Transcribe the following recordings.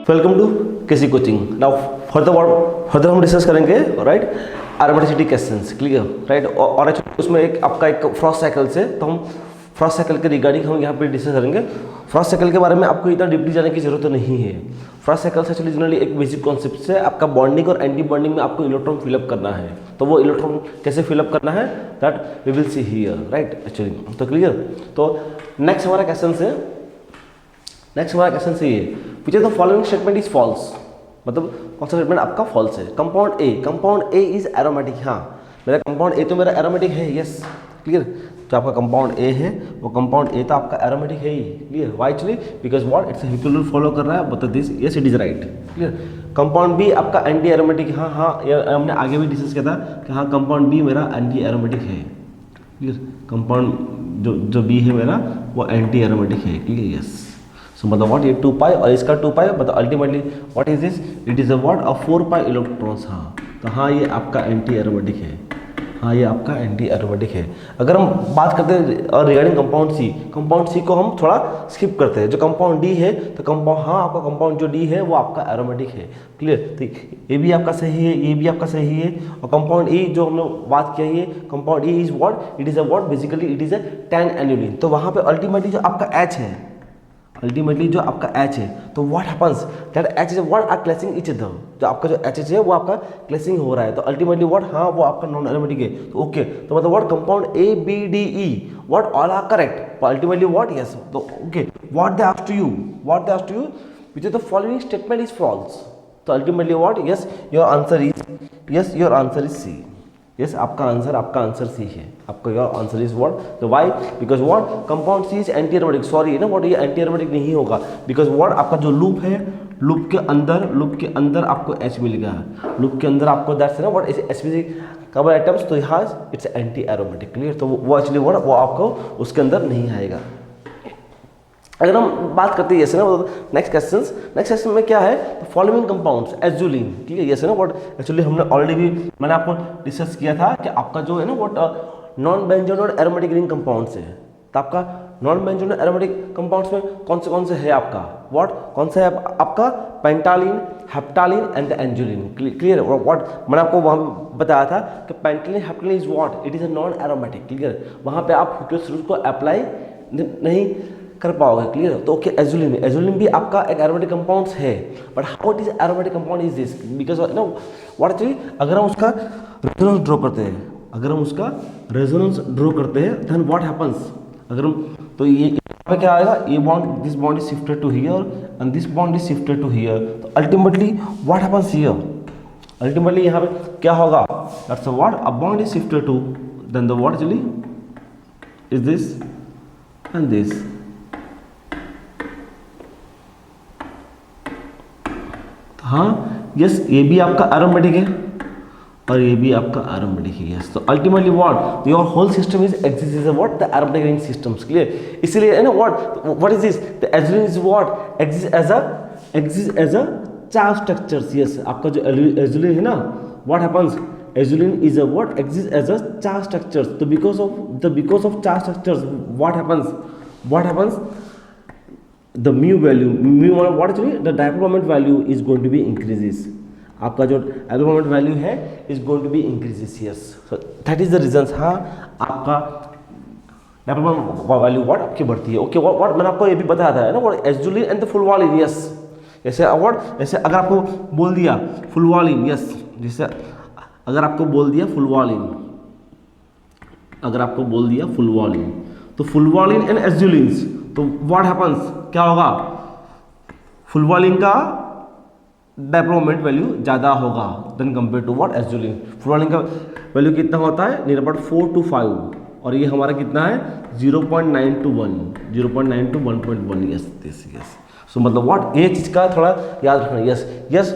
Welcome to KC coaching. Now further हम discuss करेंगे right aromaticity questions, clear right. और actually उसमें एक आपका एक फ्रॉस्ट साइकिल से, तो हम फ्रॉस्ट साइकिल के रिगार्डिंग हम यहाँ पे डिस्कस करेंगे। फ्रॉस्ट साइकिल के बारे में आपको इतना डीपली जाने की जरूरत नहीं है। फ्रॉस्ट साइकिल से एक्चुअली जनरली एक बेसिक कॉन्सेप्ट से आपका बॉन्डिंग और एंटी बॉन्डिंग में आपको इलेक्ट्रॉन फिलअप करना है। तो वो इलेक्ट्रॉन कैसे फिलअप करना है that we will see here right actually. तो क्लियर, तो नेक्स्ट हमारा क्वेश्चन से ये which of the following statement is false, मतलब कौन सा स्टेटमेंट आपका फॉल्स है। कंपाउंड ए इज एरोमेटिक, हाँ मेरा कंपाउंड ए तो मेरा एरोमेटिक है, यस क्लियर। जो आपका कंपाउंड ए है वो कंपाउंड ए तो आपका एरोमेटिक है ही, clear. Why actually because what it's Huckel's rule follow कर रहा है, but this yes it is right, clear. Compound B आपका एंटी एरोमेटिक, हाँ ये हमने आगे भी डिस्कस किया था कि हाँ कंपाउंड बी मेरा एंटी एरोमेटिक है, क्लियर। कंपाउंड जो बी है मेरा वो एंटी एरोमेटिक है, क्लियर, यस। सो मतलब व्हाट ये 2 पाई और इसका 2 पाई, मतलब ultimately what is this, it is a what a 4 pi electrons, हाँ तो हाँ ये आपका एंटी एरोमेटिक है, हाँ ये आपका एंटी एरोमेटिक है। अगर हम बात करते हैं रिगार्डिंग कंपाउंड सी को हम थोड़ा स्किप करते हैं। जो कंपाउंड डी है तो कंपाउंड, हाँ आपका कंपाउंड जो डी है वो आपका एरोमेटिक है, क्लियर। तो ये भी आपका सही है, ये भी आपका सही है। और कंपाउंड ई जो हमने बात किया है, compound E is what, it is a what basically it is a 10 annulene. तो वहाँ पे अल्टीमेटली जो आपका एच है, तो what happens that H is what are clashing each other. जो आपका जो एच है वो आपका क्लैशिंग हो रहा है, तो अल्टीमेटली व्हाट, हाँ वो आपका नॉन एरोमेटिक है। तो ओके, तो मतलब what compound A B D E what all are correct, ultimately what yes. तो okay, what they asked you which of the following statement is false. तो ultimately what yes your answer is C, yes आपका answer C है। आपका your answer is what, तो why because what compound C is anti aromatic, sorry ना what ये anti aromatic नहीं होगा because what आपका जो लूप है, लूप के अंदर आपको एच मिलेगा, लूप के अंदर आपको दैट्स ना व्हाट एच कवर आइटम्स, तो यहाँ इट्स एंटी एरोमेटिक, क्लियर। तो वो एक्चुअली व्हाट वो आपको उसके अंदर नहीं आएगा। अगर हम बात करते हैं, यस ना नेक्स्ट क्वेश्चन में क्या है, following compounds azulene, clear, yes ना व्हाट एक्चुअली हमने ऑलरेडी भी मैंने आपको डिस्कस किया था कि आपका जो है ना what non benzoic aromatic ring compounds है। तो आपका नॉन बेंजोइक एरोमेटिक कंपाउंड्स में कौन से है आपका व्हाट, कौन सा है आपका pentalene, heptalene and the azulene, clear. What मैंने आपको वहाँ बताया था कि pentalene heptalene is what, it is a non aromatic, clear. वहाँ पे आप ह्यूटोस रूल को अप्लाई नहीं कर पाओगे, क्लियर। तो ओके, एजुलिन भी आपका एक एरोमेटिक कंपाउंड्स है, but how it is aromatic compound is this, because know what actually अगर हम उसका रेजोनेंस ड्रॉ करते हैं देन व्हाट हैपन्स, अगर हम तो ये पे क्या आएगा, ये bond, this bond is shifted to here and this bond is shifted to here, तो ultimately what happens here, ultimately यहाँ पे क्या होगा, that's what a bond is shifted to then the what actually is this and this. हाँ yes, ये भी आपका aromatic है और ये भी आपका एरोमेटिक है, यस। तो ultimately what your whole system is exist is what the aromatic ring systems, clear. इसलिए है ना what is this, the azulene is what exist as a charge structures, yes. आपका जो एजुलिन है ना what happens, azulene is a what exist as a charge structures. तो because of charge structures what happens the mu what actually the dipole moment value is going to be increases, आपका जो dipole moment value है is going to be increases, yes, so that is the reasons। हाँ आपका dipole moment value what आपकी बढ़ती है, okay. what मैंने आपको ये भी बताया था ना what azulene and the fulvalene, yes. जैसे अगर आपको बोल दिया फुलवालिन, यस, जैसे अगर आपको बोल दिया फुलवालिन, तो फुलवालिन एंड एजुलिन्स, तो व्हाट हैपन्स क्या होगा, फुलवालिन का डाइपोल मोमेंट वैल्यू ज़्यादा होगा then compare to what azulene. Fulvalene का वैल्यू कितना होता है, नियर अबाउट 4 to 5, और ये हमारा कितना है 0.9 to 1, yes this, yes. So मतलब व्हाट ये चीज़ का थोड़ा याद रखना, yes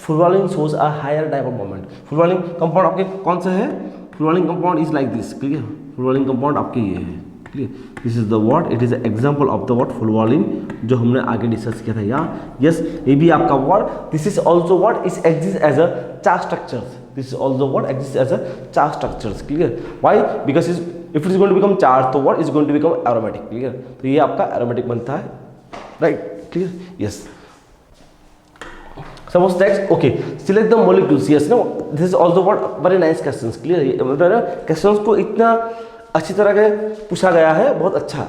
fulvalene shows a higher dipole moment. Fulvalene compound आपके कौन सा है, fulvalene compound is like this, clear. Fulvalene compound आपके ये है, clear. This is the what, it is example of the what fulvalene जो हमने आगे डिस्कस किया था यहाँ, यस। ये भी आपका what, this is also what is exist as a charge structures, this is also what exist as a charge structures, clear. Why because if it is going to become charge तो what is going to become aromatic, clear. तो ये आपका aromatic बनता है, right, clear, yes. Suppose text, okay, select the molecules. Yes, no, this is also what very nice questions. Clear? मतलब questions को इतना अच्छी तरह के पूछा गया है, बहुत अच्छा.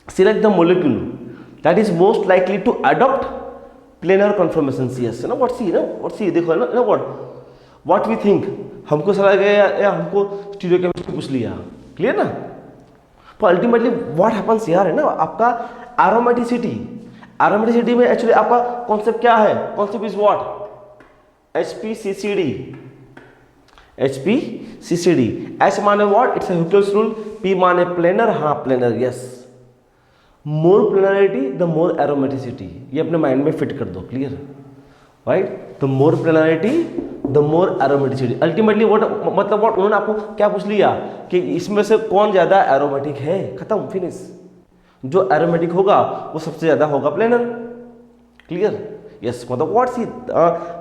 Select the molecule that is most likely to adopt planar conformations. Yes, you know what? See, what? See, देखो ना, what we think. हमको चला गया या हमको स्टीरियोकेमिस्ट्री पूछ लिया. Clear ना? पर अल्टीमेटली व्हाट हैपन्स यार है ना, आपका एरोमेटिसिटी में एक्चुअली आपका कॉन्सेप्ट क्या है? Concept is what? HPCCD. H माने what? It's a Huckel's rule. P माने प्लेनर. हाँ planar, yes. More planarity the more aromaticity. ये अपने माइंड में फिट कर दो. Clear? Right? The more planarity the more aromaticity. Ultimately what मतलब what उन्होंने आपको क्या पूछ लिया कि इसमें से कौन ज्यादा एरोमेटिक है. खत्म, फिनिश. जो एरोमेटिक होगा वो सबसे ज्यादा होगा प्लेनर. क्लियर? यस. मतलब what see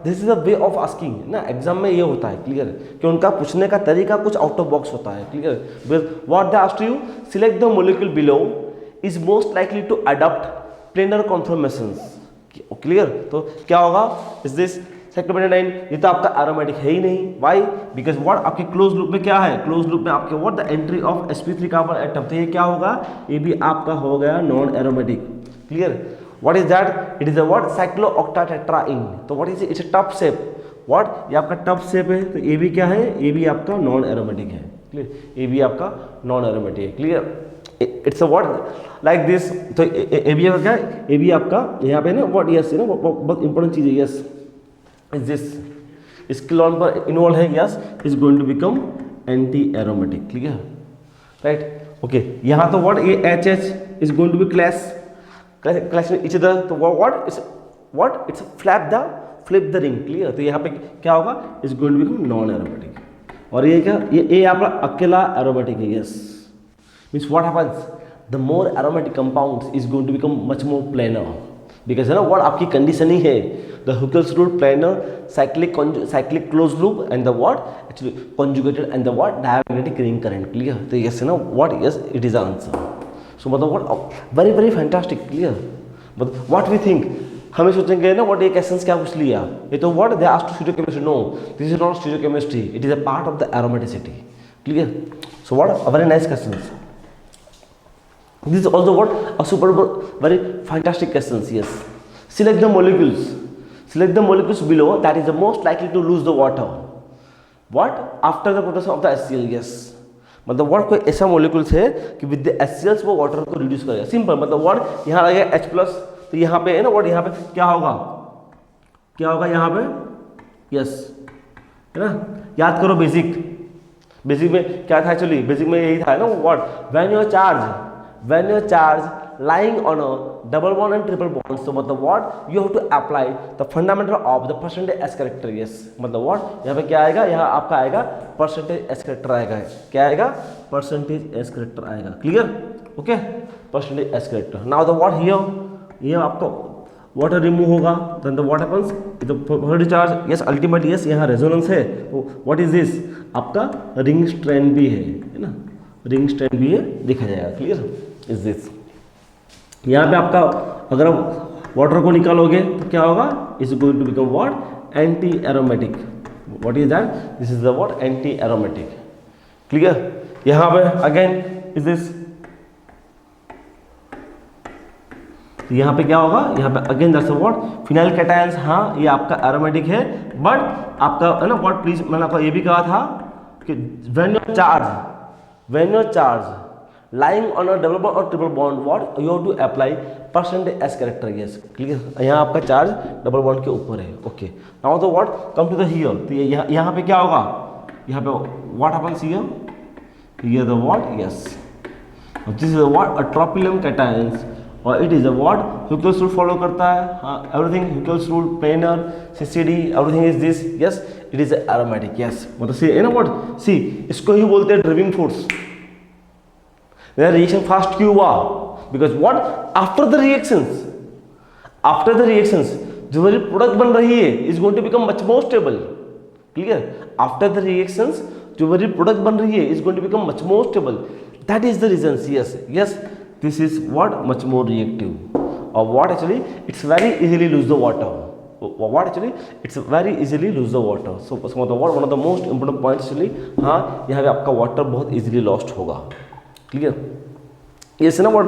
this is a way of asking ना. एग्जाम में ये होता है. क्लियर? कि उनका पूछने का तरीका कुछ आउट ऑफ बॉक्स होता है. Clear? What they asked you, select the molecule below is most likely to adopt planar conformations. Clear? तो क्या होगा? Is this sector 9. ये तो आपका एरोमेटिक है ही नहीं. वाई? बिकॉज व्हाट आपके क्लोज लूप में क्या है? क्लोज लूप में आपके what the entry of sp3 carbon atom. तो ये क्या होगा? ये भी आपका हो गया non aromatic. Clear? What is that? It is a what cyclooctatetraene. तो what is it's a tub shape. What? ये आपका टफ शेप है. तो ये भी क्या है? ये भी आपका नॉन एरोमेटिक है. क्लियर? ये भी आपका नॉन एरोमेटिक है. Clear? It's a what like this. तो ये भी क्या है? ये भी आपका यहाँ पे ना व्हाट यस है ना, बहुत इंपॉर्टेंट चीज है. यस इज दिस स्किलॉन पर इन्वॉल्व है. Yes is going to become anti aromatic. Clear? Right? Okay. यहाँ तो व्हाट ये HH is going to be clash में इच अदर. तो what it's flip the ring. Clear? तो यहाँ पे क्या होगा? Is going to become non aromatic. और ये क्या? ये आपका अकेला एरोमेटिक है. Yes means what happens, the more aromatic compounds is going to become much more planar. Because है ना व्हाट आपकी कंडीशन ही है the Huckel's rule planar cyclic close loop and the what actually conjugated and the what diamagnetic ring current. Clear? तो yes है ना what yes it is answer. So मतलब what very very fantastic. Clear? मतलब what we think, हमें सोचेंगे ना what ये questions क्या पूछ लिया. ये तो what they asked stereochemistry. No, this is not stereochemistry, it is a part of the aromaticity. Clear? So what a very nice questions. This is also what a super very fantastic questions. Yes, select the molecules below that is the most likely to lose the water. What? After the proton of the HCl. Yes, मतलब what कोई ऐसा molecules है कि with the HCl वो water को reduce करेगा. Simple. मतलब what यहाँ लगे H plus, तो यहाँ पे है ना what यहाँ पे क्या होगा यहाँ पे? Yes, है ना? याद करो बेसिक में क्या था एक्चुअली. बेसिक में यही था ना what when your charge lying on a double bond and triple bond. So मतलब what you have to apply the fundamental of the percentage S character. Yes, मतलब what यहाँ पे क्या आएगा? यहाँ आपका आएगा percentage S character आएगा. क्या आएगा? percentage S character आएगा. Clear? Okay, percentage S character. Now the what here? ये आपका water remove होगा. Then the what happens? The positive charge. Yes, ultimately yes यहाँ resonance है. तो what is this? आपका ring strand भी है ना? ring strand भी है, देखा जाएगा. Clear? Is this. यहाँ पे आपका अगर आप वाटर को निकालोगे तो क्या होगा? Is going to become what? Anti aromatic. What is that? This is the what? Anti aromatic. Clear? यहाँ पे अगेन इज दिस. तो यहाँ पे क्या होगा? यहाँ पे again that's what? Phenyl cations. हाँ ये आपका एरोमेटिक है बट आपका है ना व्हाट प्लीज मैंने आपको ये भी कहा था कि when your charge lying on a double bond or triple bond, what you have to apply percentage S character. Yes, clear? यहाँ आपका चार्ज डबल बॉन्ड के ऊपर है. ओके. नाउ तो what come to the here. तो यहाँ पे क्या होगा? यहाँ पे what happens here the what? Yes, this is what a tropylium cations और it is a what Huckel's rule follow करता है. हाँ everything Huckel's rule planar CCD everything is this. Yes it is aromatic. Yes मतलब C है ना what सी इसको ही बोलते हैं ड्राइविंग फोर्स. रिएक्शन फास्ट क्यों हुआ? Because what after the reactions जो मेरी प्रोडक्ट बन रही है is going to become much more stable. Clear? After the reactions जो मेरी प्रोडक्ट बन रही है is going to become much more stable. That is the reason. Yes this is what much more reactive और what actually it's very easily lose the water. what actually it's very easily lose the water. So मतलब what one of the most important points actually, हाँ यहाँ पे आपका water बहुत easily lost होगा. Clear? Yes ना what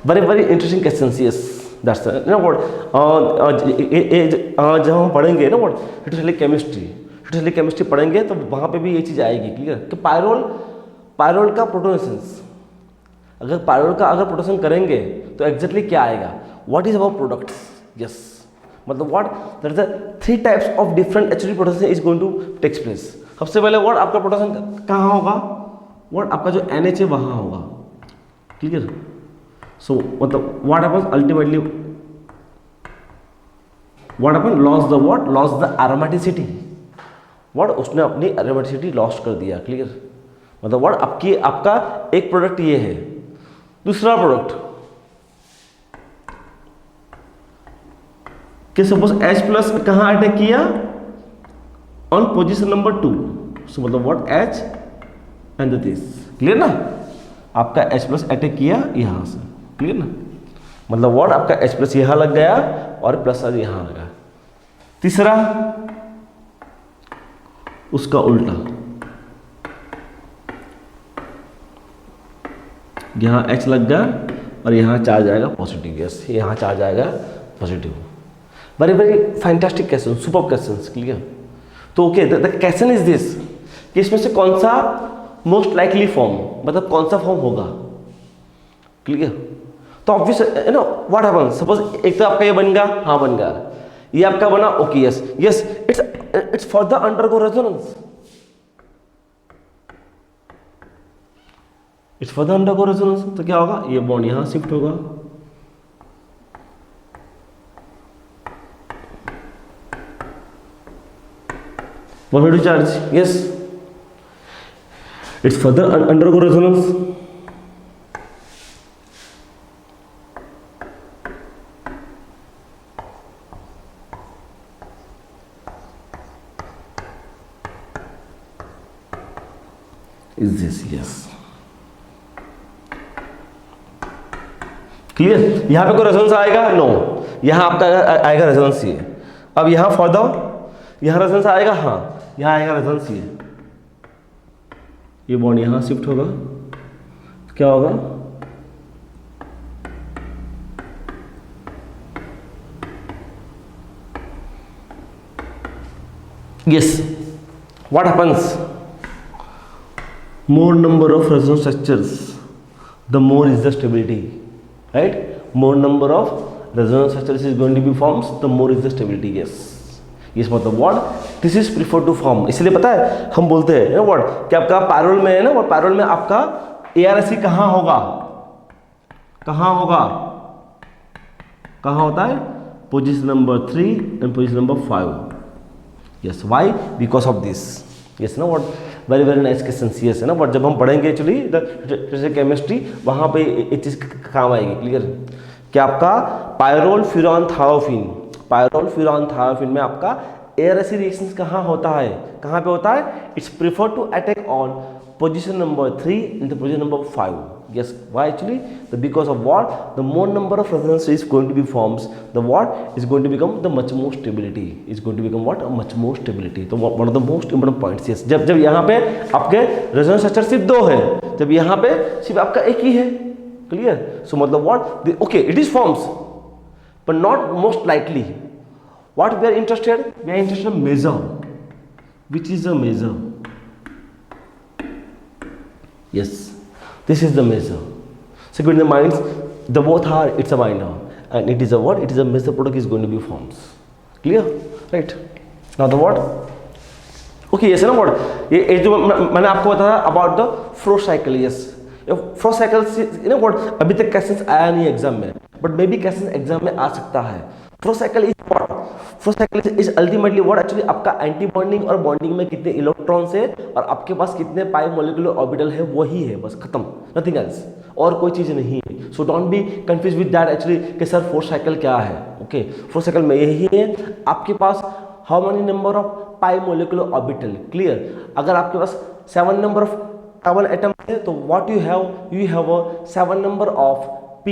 very interesting questions. Yes that's ना what जब हम पढ़ेंगे ना what हिटोसिली केमिस्ट्री पढ़ेंगे तो वहाँ पे भी ये चीज़ आएगी. क्लियर? कि पायरोल का प्रोटोनेशंस, अगर पायरोल का अगर प्रोटेक्शन करेंगे तो एग्जैक्टली क्या आएगा, what is our products. Yes मतलब what that is the 3 types of different HD protection is going to takes place. सबसे पहले व्हाट आपका प्रोटेक्शन कहाँ होगा, व्हाट आपका जो NH है वहाँ होगा. क्लियर? सो मतलब what happens ultimately, what happens loss the what, loss the aromaticity. What उसने अपनी एरोमेटिसिटी लॉस्ट कर दिया. क्लियर? मतलब व्हाट आपका एक प्रोडक्ट ये है. दूसरा प्रोडक्ट कि सपोज H प्लस कहाँ अटैक किया, ऑन पोजीशन नंबर 2. सो मतलब what H and this. Clear ना? आपका H प्लस अटैक किया यहां से. क्लियर ना? मतलब व्हाट आपका H प्लस यहां लग गया और प्लस आज यहां लगा. तीसरा उसका उल्टा, यहाँ H लग गया और यहाँ चार्ज आएगा पॉजिटिव. यस यहाँ चार्ज आएगा positive. Very fantastic question, super questions. Clear? तो okay the question is this कि इसमें से कौन सा मोस्ट लाइकली फॉर्म, मतलब कौन सा फॉर्म होगा. क्लियर? तो obvious you know what happens, suppose एक तो आपका ये बन गया, हाँ बन गया, ये आपका बना, okay yes it's for the undergo resonance. It's further undergo resonance. तो क्या होगा, ये बॉन्ड यहां शिफ्ट होगा. Positive charge. Yes it's further undergo resonance. Is this. Yes clear? यहां पे कोई रेजोनेंस आएगा? नो. यहां आपका आएगा रेजोनेंस ये. अब यहां फॉर द यहां रेजोनेंस आएगा, हाँ यहां आएगा रेजोनेंस ये बॉन्ड यहां शिफ्ट होगा. क्या होगा, yes what happens, more number of resonance structures the more is the stability. Right? More number of resonance structures is going to be forms, the more is the stability. Yes मतलब what this is preferred to form. इसलिए पता है हम बोलते हैं ना what कि आपका पैरेलल में है ना, वो पैरेलल में आपका ARSC कहाँ होगा, कहाँ होता है, position number 3 and position number 5. Yes why, because of this. Yes ना what very nice question. Yes है ना बट जब हम पढ़ेंगे एक्चुअली द केमिस्ट्री वहाँ पे एक चीज़ काम आएगी. क्लियर? कि आपका पायरोल फ्यूरान थायोफिन में आपका ARSC रिएक्शंस कहाँ होता है, कहाँ पे होता है, it's prefer to attack on position number 3 and the position number 5. Yes, why actually? Because of what? The more number of resonance is going to be forms, the what is going to become the much more stability. Is going to become what? A much more stability. तो one of the most important points. Yes. जब यहाँ पे आपके resonance structure सिर्फ 2 है, जब यहाँ पे सिर्फ आपका एक ही है. Clear? So मतलब what? Okay, it is forms, but not most likely. What we are interested? We are interested in measure. Which is a measure? Yes. This is the measure. So in the minds, the both are, it's a minor, and it is a what? It is a measure product is going to be forms. Clear? Right? Now the what? Okay, yes, ना what? ये जो मैंने आपको बताया about the Frost cycle. Yes, Frost cycle you know what? अभी तक questions आया नहीं एग्जाम में, but maybe questions एग्जाम में आ सकता है. Frost cycle is what? Frost cycle is ultimately what? Actually आपका एंटी बॉन्डिंग और बॉन्डिंग में कितने इलेक्ट्रॉन्स है और आपके पास कितने पाई मोलिकुलर ऑर्बिटल है, वही है बस, खत्म, नथिंग एल्स, और कोई चीज़ नहीं है. So don't be confuse with that actually कि सर फोर्स साइकिल क्या है. ओके, फोर्स साइकिल में यही है, आपके पास how many number of pi molecular orbital. Clear? अगर आपके पास 7 नंबर ऑफ कार्बन एटम है तो what you have 7 number of p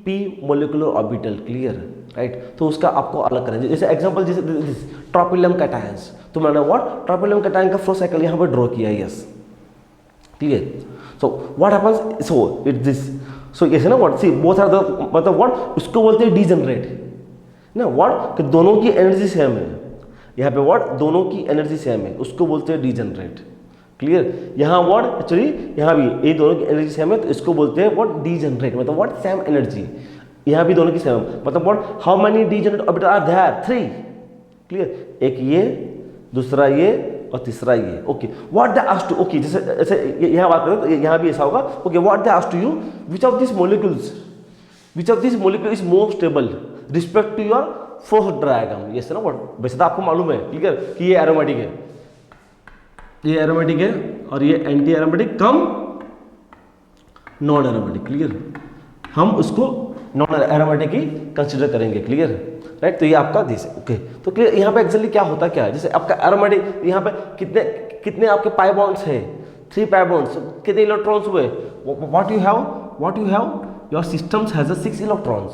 p molecular orbital, clear, right. तो उसका आपको अलग करना है। जैसे एग्जांपल, जैसे ट्रोपिलियम कैटायंस, तो मैंने व्हाट ट्रोपिलियम कैटायन का फ्लो साइकिल यहाँ पर ड्रॉ किया है, yes, clear. So what happens, so it this, so ऐसे ना what see both are the, मतलब व्हाट उसको बोलते हैं डीजनरेट ना, व्हाट कि दोनों की एनर्जी सेम है, यहाँ पे व्हाट दोनों की एनर्जी सेम है, उसको बोलते हैं डीजनरेट, क्लियर। यहाँ व्हाट एक्चुअली यहाँ भी ये दोनों की एनर्जी सेम है, तो इसको बोलते हैं व्हाट डीजनरेट, मतलब व्हाट सेम एनर्जी, यहाँ भी दोनों की सेम, मतलब what how many degenerate orbital are there, 3, clear. एक ये, दूसरा ये और तीसरा ये, okay. What they asked to, okay, जैसे यहाँ बात करें तो यहाँ भी ऐसा होगा, okay. What they asked to you, which of this molecule is more stable respect to your fourth diagram, ये ना व्हाट, वैसे तो आपको मालूम है, क्लियर, कि ये एरोमेटिक है, ये एरोमेटिक है और ये एंटी एरोमेटिक कम नॉन एरोमेटिक, क्लियर। हम उसको नॉन एरोमेटिक ही कंसिडर करेंगे, क्लियर, राइट। तो ये आपका दिस है, ओके। तो क्लियर, यहाँ पे एक्चुअली क्या होता क्या है, जैसे आपका एरोमेटिक, यहाँ पे कितने कितने आपके पाई बॉन्ड्स है, 3 पाई बॉन्ड्स, कितने इलेक्ट्रॉन्स हुए, what you have your systems has 6 electrons,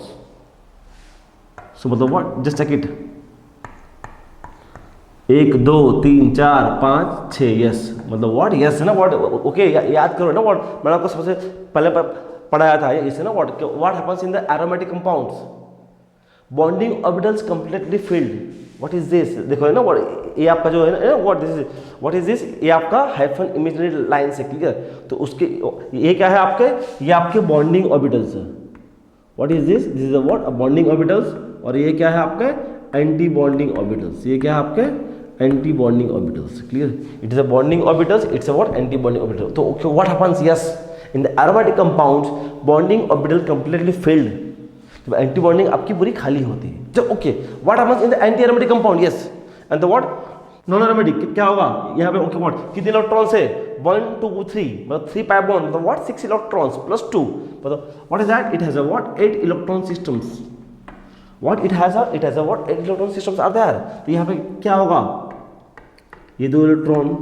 so मतलब what, just check it, 1 2 3 4 5 6, yes, मतलब व्हाट, यस है ना व्हाट, ओके। याद करो ना व्हाट, मैंने आपको सबसे पहले पढ़ाया था, इसे ना what happens in the aromatic compounds, bonding orbitals completely filled, what is this, देखो है ना व्हाट, ये आपका जो है ना व्हाट इज दिस, ये आपका हाइफन इमेजिनरी लाइन से, क्लियर। तो उसके ये क्या है आपके, ये आपके बॉन्डिंग ऑर्बिटल्स है, what is this is a what, bonding orbitals, और ये क्या है आपके एंटी बॉन्डिंग ऑर्बिटल्स, ये क्या है आपके anti bonding orbitals, clear. It is a bonding orbitals, it's a what anti bonding orbital. तो what happens, yes, in the aromatic compounds bonding orbital completely filled, तो एंटी बॉन्डिंग आपकी पूरी खाली होती है, तो okay. What happens in the anti aromatic compound, yes, and the what non aromatic, क्या होगा यहाँ पे, ओके, व्हाट कितने इलेक्ट्रॉन्स है, 1 2 3, मतलब 3 पाई बॉन्ड, मतलब व्हाट 6 इलेक्ट्रॉन्स प्लस 2, मतलब what is that, it has a what 8 electron systems, what it has a what 8 electron systems are there. तो यहाँ पे क्या होगा, ये 2 इलेक्ट्रॉन,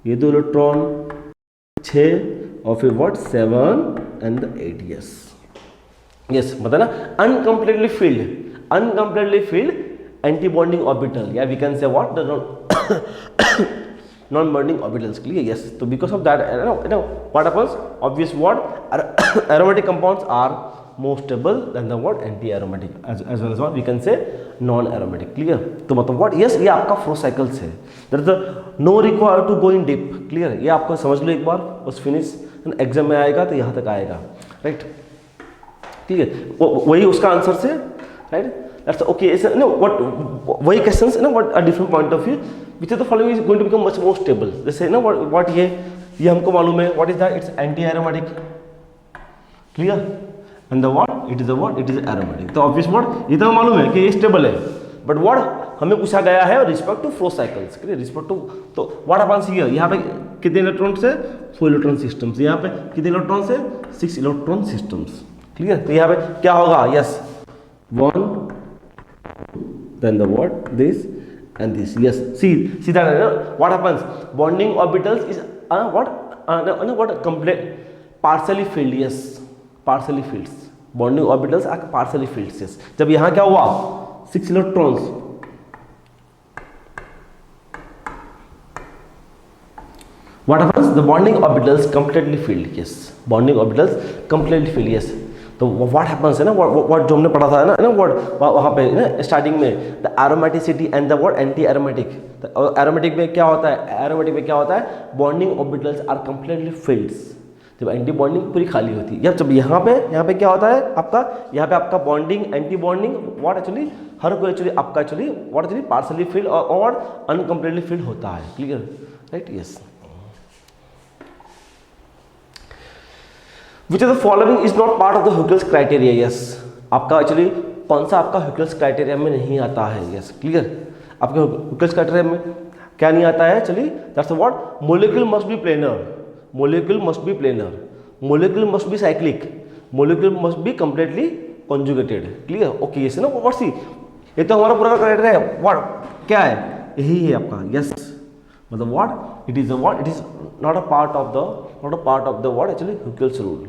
ये 2 इलेक्ट्रॉन, 6 और फिर what 7 and the 8, yes, yes, मतलब ना uncompletely filled anti bonding orbital, या we can say what the non bonding orbitals, clear, yes. तो because of that what happens, obvious what aromatic compounds are more stable than the what anti aromatic as well as what we can say non aromatic, clear। तो मतलब what, yes, ये आपका flow cycles है, there is no require to go in deep, clear। ये आपको समझ लो एक बार, बस फिनिश, एग्जाम में आएगा तो यहाँ तक आएगा, राइट, ठीक है, वही उसका आंसर से, राइट, दैट्स ओके। ऐसे नो व्हाट, वही क्वेश्चंस ना what a different point of view, which the following is going to become much more stable, जैसे ना व्हाट ये हमको मालूम है, what is that, it's anti aromatic, clear, and the what it is aromatic. तो obvious what ये तो मालूम है कि ये स्टेबल है, बट व्हाट हमें पूछा गया है respect to flow cycles, clear, respect to, तो व्हाट हैपेंस हियर, यहाँ पे कितने इलेक्ट्रॉन से 4 इलेक्ट्रॉन सिस्टम्स, यहाँ पे कितने इलेक्ट्रॉन से 6 इलेक्ट्रॉन सिस्टम्स, क्लियर। तो यहाँ पे क्या होगा, yes, 1 then the what this and this, yes, see that what happens, bonding orbitals is what complete partially filled, yes, partially filled, bonding orbitals are partially filled, yes। जब यहाँ क्या हुआ 6 electrons, what happens, the bonding orbitals completely filled, yes, bonding orbitals completely filled, yes। तो what happens है ना, what जो हमने पढ़ा था ना व्हाट वहाँ पे ना स्टार्टिंग में, the aromaticity and the what anti aromatic, aromatic में क्या होता है, एरोमेटिक में क्या होता है, bonding orbitals are completely filled, जब एंटी बॉन्डिंग पूरी खाली होती है, जब यहाँ पे क्या होता है आपका, यहाँ पे आपका bonding anti bonding what actually हर कोई एक्चुअली आपका actually what actually partially filled और अनकम्प्लीटली फिल्ड होता है, clear, right, yes. Which of the following is not part of the Huckel's criteria, yes, आपका एक्चुअली कौन सा आपका Huckel's criteria में नहीं आता है, yes, क्लियर, आपके Huckel's criteria में क्या नहीं आता है, चलिए, that's what, molecule must be planar, molecule must be planar, molecule must be cyclic, molecule must be completely conjugated, clear, okay, yes ना, what see, ये तो हमारा पूरा criteria है, what क्या है, यही है आपका, yes, मतलब what it is not a part of the what actually Huckel's rule,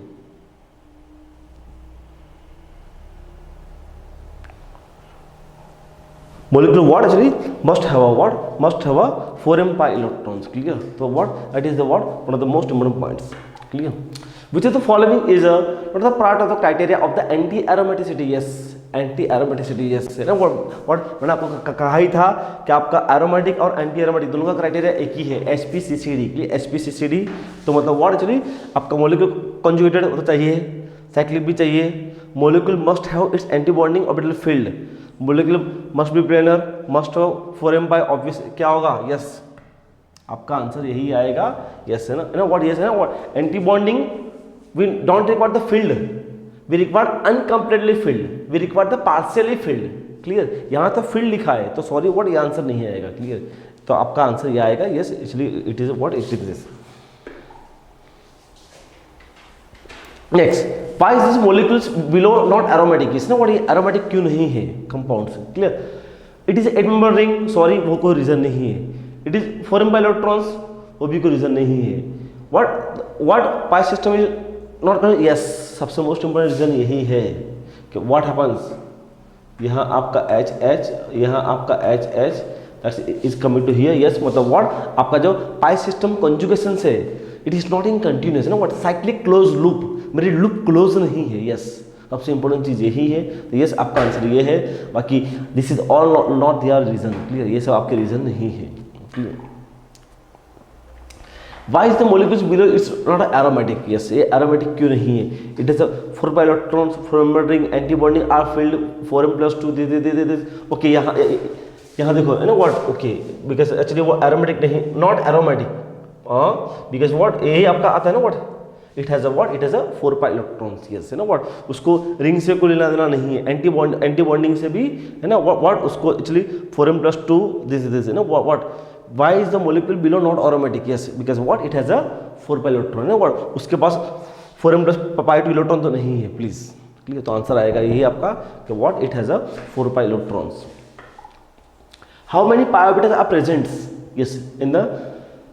molecule what actually must have a what, must have a 4m pi electrons, clear? So what, that is the what, one of the most important points, clear? Which of the following is a what is the part of the criteria of the anti aromaticity? Yes, anti aromaticity, yes है ना। What मैंने आपको कहा ही था कि आपका aromatic और anti aromatic दोनों का क्राइटेरिया एक ही है, HPCCD, HPCCD। तो मतलब व्हाट एक्चुअली आपका मॉलिक्यूल कॉन्जुगेटेड होता चाहिए, साइक्लिक भी चाहिए, molecule must have it's anti bonding orbital field, molecule must be planar, must have 4m pi, obvious क्या होगा, यस आपका आंसर यही आएगा, यस है ना व्हाट, यस है ना what, anti bonding we don't require the filled, we require uncompletely filled, we require the partially filled, clear? यहाँ तो फील्ड लिखा है तो सॉरी व्हाट, ये आंसर नहीं आएगा, क्लियर? तो आपका आंसर ये आएगा, yes actually it is what, it is this. Next, why is this molecules below not aromatic, इसने व्हाट, ये एरोमेटिक क्यों नहीं है compounds, clear? It is 8 member ring, sorry वो कोई रीजन नहीं है। It is 4m pi electrons, वो भी कोई रीजन नहीं है। What pi system is not correct, yes सबसे मोस्ट इंपोर्टेंट रीजन यही है कि व्हाट हैपन्स, यहाँ आपका H, यहाँ आपका H is coming to here, yes मतलब व्हाट आपका जो पाई सिस्टम कॉन्जुगेशन से it is not in continuous ना, व्हाट साइक्लिक क्लोज लूप, मेरी लूप क्लोज नहीं है, यस सबसे इंपॉर्टेंट चीज यही है। तो यस आपका आंसर ये है, बाकी this is all not there reason, clear? ये सब आपके रीजन नहीं है, clear? Why is the molecules below it's not aromatic? Yes, ये aromatic क्यों नहीं है? It is a 4 pi electrons, 4 member ring, anti-bonding are filled 4m plus 2 this. Okay, यहाँ देखो है ना what? Okay, because actually वो aromatic नहीं, not aromatic. Because what यही आपका आता है ना what? It has a what? It has a 4 pi electrons. Yes है ना what? उसको रिंग से कोई लेना देना नहीं है, एंटी बॉन्डिंग से भी है ना what? उसको actually 4m plus 2 this है ना what? Why is the molecule below not aromatic? Yes, because what, it has a 4 pi electron है what, उसके पास 4m plus pi 2 इलेक्ट्रॉन तो नहीं है, प्लीज क्लियर? तो आंसर आएगा यही आपका कि what, it has a 4 pi electrons. How many pi orbitals are present? Yes, in the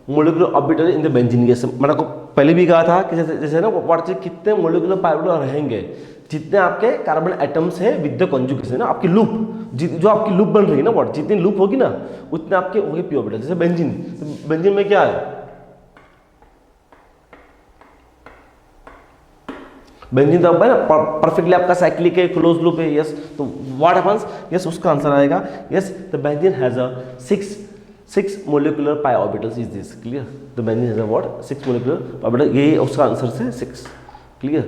molecular orbital in the benzene. Yes, मैंने आपको पहले भी कहा था कि जैसे ना what, कितने molecular pi orbital रहेंगे, जितने आपके कार्बन एटम्स है विद द कॉन्जुगेशन ना, आपकी लूप जो आपकी लूप बन रही है ना व्हाट, जितनी लूप होगी ना उतने आपके होंगे पी ऑर्बिटल। जैसे बेंजीन, तो बेंजीन में क्या है, बेंजीन तो ना परफेक्टली आपका साइक्लिक है, क्लोज लूप है, यस। तो व्हाट हैपेंस, यस उसका आंसर आएगा yes, the benzene has a 6 molecular pi orbitals, is this clear? The benzene has a what, 6 molecular orbital, यही उसका आंसर से 6, clear?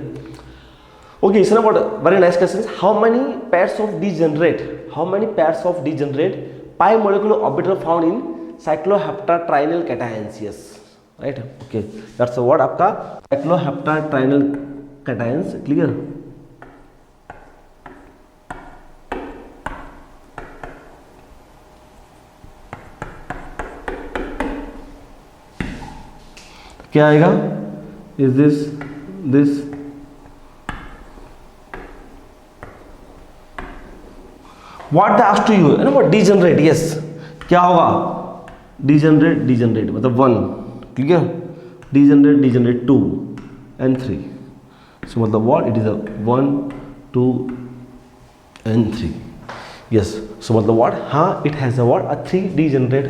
Okay, so now what? Very nice questions. How many pairs of degenerate pi molecular orbital found in cycloheptatrienal cations? Yes, right? Okay, that's the word आपका cycloheptatrienal cations, clear? क्या आएगा? Is this What they ask to you है ना what, degenerate, yes क्या होगा, degenerate मतलब 1, clear? degenerate 2 and 3, so मतलब what, it is a 1 2 and 3, yes, so मतलब what, हाँ it has a what, a 3 degenerate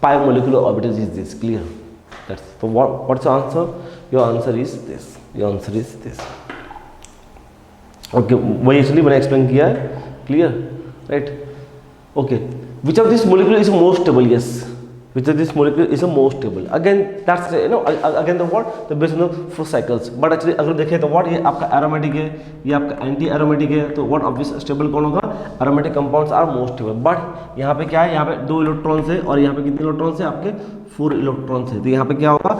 pi molecular orbitals, is this clear? That's so what's the answer? Your answer is this, okay, वही इसलिए मैंने explain किया है, clear? Right? Okay. Which of this molecule is most stable? Yes. Which of this molecule is most stable? Again, that's again the what? The based on the first cycles. But actually अगर देखें तो what, ये आपका aromatic है, ये आपका anti aromatic है, तो what obvious stable कौन होगा? Aromatic compounds are most stable. But यहाँ पे क्या है? यहाँ पे 2 इलेक्ट्रॉन्स है और यहाँ पे कितने इलेक्ट्रॉन्स है? आपके 4 इलेक्ट्रॉन्स है। तो यहाँ पे क्या होगा?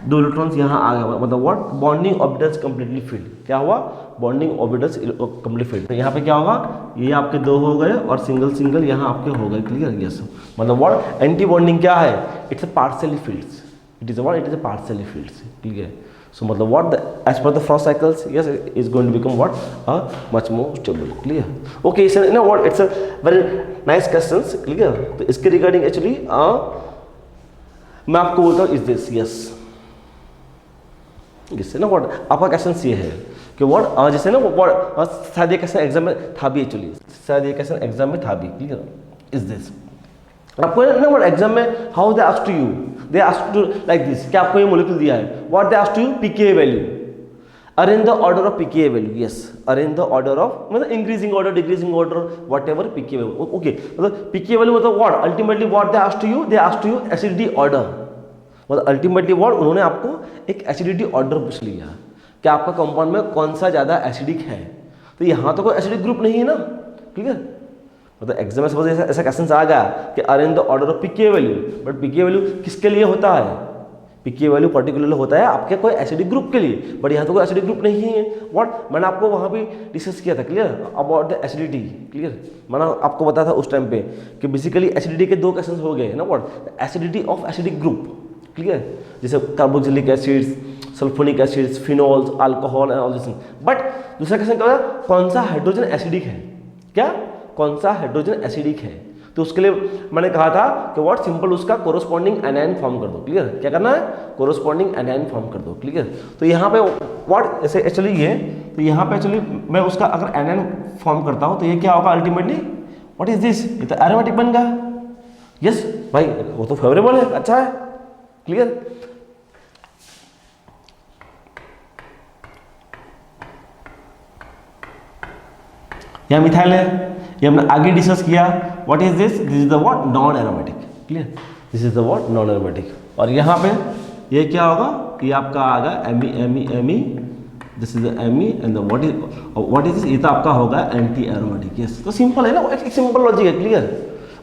2 इलेक्ट्रॉन्स यहाँ आ गया, मतलब what, bonding orbitals completely filled. क्या हुआ? Bonding orbitals complete field. तो यहाँ पे क्या होगा? ये आपके 2 हो गए और सिंगल यहाँ आपके हो गए, क्लियर? यस, मतलब what, एंटी बॉन्डिंग क्या है? It's a partially fields, it is what, it is a partially fields, clear? So मतलब what, as per the frost cycles, yes, is going to become what, much more stable, clear? Okay, so you know what, it's a very nice questions, clear? तो इसके regarding actually मैं आपको बोलता हूँ is this, yes इससे ना what आपका question ये है कि जैसे ना व्हाट शायद ये क्वेश्चन एग्जाम में था भी, एक्चुअली शायद ये क्वेश्चन एग्जाम में था भी, क्लियर? Is this. आपको ना व्हाट एग्जाम में how they ask to you, they ask to like this, क्या आपको ये मॉलिक्यूल दिया है, what they ask to you, pK value, arrange the order of pK value, yes arrange the order of, मतलब increasing order, decreasing order, whatever pK value, okay, मतलब pK value मतलब what ultimately what they ask to you, they ask to you acidity order, मतलब ultimately what उन्होंने आपको एक acidity order पूछ लिया कि आपका कंपाउंड में कौन सा ज़्यादा एसिडिक है। तो यहाँ तो कोई एसिडिक ग्रुप नहीं है ना, ठीक है, मतलब एग्जाम में सपोज ऐसा क्वेश्चन आ गया कि arrange the order of pK value, but pK value किसके लिए होता है, पीके वैल्यू पर्टिकुलरली होता है आपके कोई एसिडिक ग्रुप के लिए, बट यहाँ तो कोई एसिडिक ग्रुप नहीं है। व्हाट मैंने आपको वहाँ भी डिस्कस किया था, clear, about the acidity, clear, मैंने आपको बताया था उस टाइम पे कि बेसिकली एसिडिटी के दो क्वेश्चन हो गए ना, what acidity of acidic group, clear, जैसे carboxylic acids, sulphonic acids, phenols, alcohol and all this, but दूसरा क्वेश्चन क्या होता है, कौन सा हाइड्रोजन एसिडिक है, क्या कौन सा हाइड्रोजन एसिडिक है, तो उसके लिए मैंने कहा था कि व्हाट सिंपल उसका कोरोस्पॉन्डिंग एनायन फॉर्म कर दो, क्लियर, क्या करना है, कोरोस्पॉन्डिंग एनायन फॉर्म कर दो, क्लियर। तो यहाँ पे व्हाट ऐसे एक्चुअली ये, तो यहाँ पे एक्चुअली मैं उसका अगर एनायन फॉर्म करता हूँ तो ये क्या होगा अल्टीमेटली, व्हाट इज दिस, ये तो एरोमेटिक बन गया, यस भाई वो तो फेवरेबल है, अच्छा है, क्लियर। यहाँ मिथाइल है, ये हमने आगे डिस्कस किया, what is this, this is the what non aromatic, clear, this is the what non aromatic, और यहाँ पे ये क्या होगा, ये आपका आएगा एमी, दिस इज द एमी and the what is this, ये तो आपका होगा एंटी एरोमेटिक, यस, तो सिंपल है ना, एक सिंपल लॉजिक है, clear.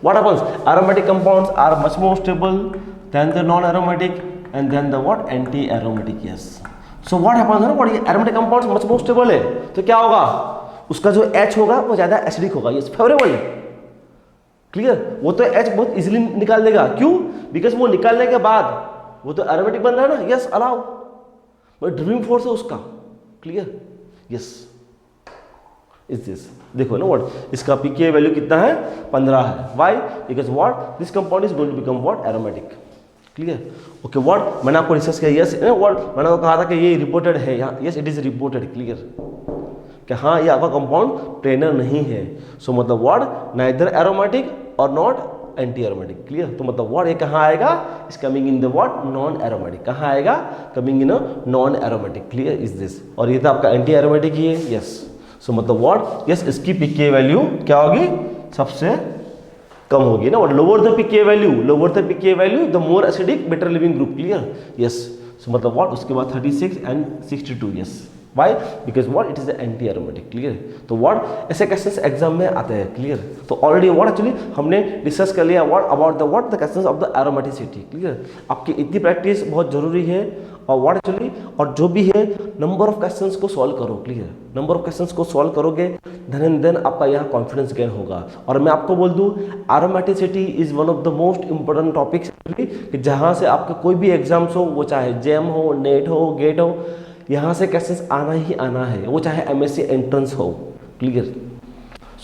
What happens, aromatic compounds are much more stable than the non aromatic and then the what anti aromatic, yes. So what happens है ना, what aromatic compounds much more stable है, तो क्या होगा, उसका जो H होगा वो ज़्यादा एसिडिक होगा, ये फेवरेबल है, क्लियर, वो तो H बहुत इजीली निकाल देगा, क्यों, बिकॉज वो निकालने के बाद वो तो एरोमेटिक बन रहा है ना, यस अलाउ, वो ड्राइविंग फोर्स है उसका, क्लियर, यस इज दिस, देखो ना व्हाट इसका पीके वैल्यू कितना है 15 है, why, because what this compound is going to become what aromatic, clear, okay. What मैंने आपको डिस्कस किया, यस व्हाट मैंने आपको कहा था कि ये रिपोर्टेड है यहाँ, yes it is reported, clear, कि हाँ ये आपका कंपाउंड प्लेनर नहीं है, सो मतलब व्हाट नाइदर एरोमेटिक और नॉट एंटी एरोमेटिक, क्लियर, तो मतलब व्हाट ये कहाँ आएगा, is coming in the what non aromatic, कहाँ आएगा, coming in non aromatic, clear is this, और ये तो आपका एंटी एरोमेटिक ही है, यस, सो मतलब व्हाट, यस इसकी पीके वैल्यू क्या होगी, सबसे कम होगी ना, lower the pK value, lower the pK value the more acidic better living group, clear, yes, so मतलब व्हाट उसके बाद 36 and 62, yes, Why? Because what it is the anti aromatic, clear। तो what ऐसे क्वेश्चंस एग्जाम में आते हैं, clear, तो already what actually हमने डिस्कस कर लिया what about the what the questions of the aromaticity, clear, आपकी इतनी प्रैक्टिस बहुत जरूरी है, और व्हाट एक्चुअली और जो भी है नंबर ऑफ क्वेश्चंस को सॉल्व करो, क्लियर, नंबर ऑफ क्वेश्चंस को सॉल्व करोगे देन आपका यहाँ कॉन्फिडेंस गेन होगा। और मैं आपको बोल दूँ aromaticity is one of the most important topics कि जहाँ से आपके कोई भी एग्जाम्स हो, वो चाहे जेम हो, नेट हो, गेट हो, यहाँ से क्वेश्चंस आना ही आना है, वो चाहे एमएससी एंट्रेंस हो, क्लियर।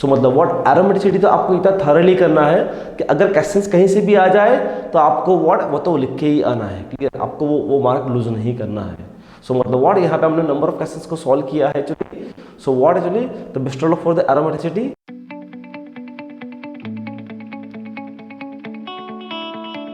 सो मतलब व्हाट एरोमेटिसिटी तो आपको इतना थॉरली करना है कि अगर क्वेश्चंस कहीं से भी आ जाए तो आपको व्हाट वो तो लिख के ही आना है, क्लियर, आपको वो मार्क लूज नहीं करना है। सो मतलब व्हाट यहाँ पे हमने नंबर ऑफ क्वेश्चंस को सॉल्व किया है actually. So what actually the best of for the aromaticity.